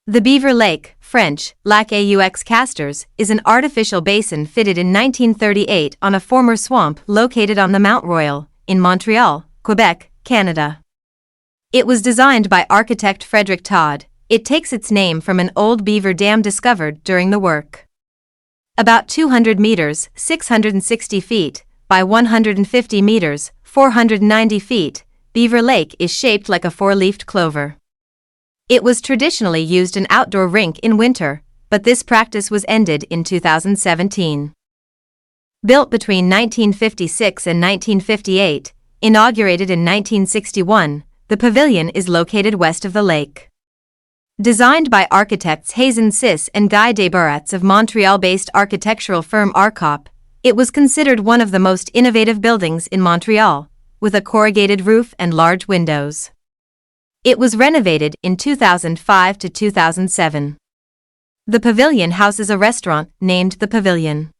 The Beaver Lake, French, Lac aux Castors, is an artificial basin fitted in 1938 on a former swamp located on the Mont Royal, in Montreal, Quebec, Canada. It was designed by architect Frederick Todd. It takes its name from an old beaver dam discovered during the work. About 200 meters, 660 feet, by 150 meters, 490 feet, Beaver Lake is shaped like a four-leafed clover. It was traditionally used an outdoor rink in winter, but this practice was ended in 2017. Built between 1956 and 1958, inaugurated in 1961, the Pavilion is located west of the lake. Designed by architects Hazen Sis and Guy Desbarats of Montreal-based architectural firm Arcop, it was considered one of the most innovative buildings in Montreal, with a corrugated roof and large windows. It was renovated in 2005 to 2007. The Pavilion houses a restaurant named the Pavilion.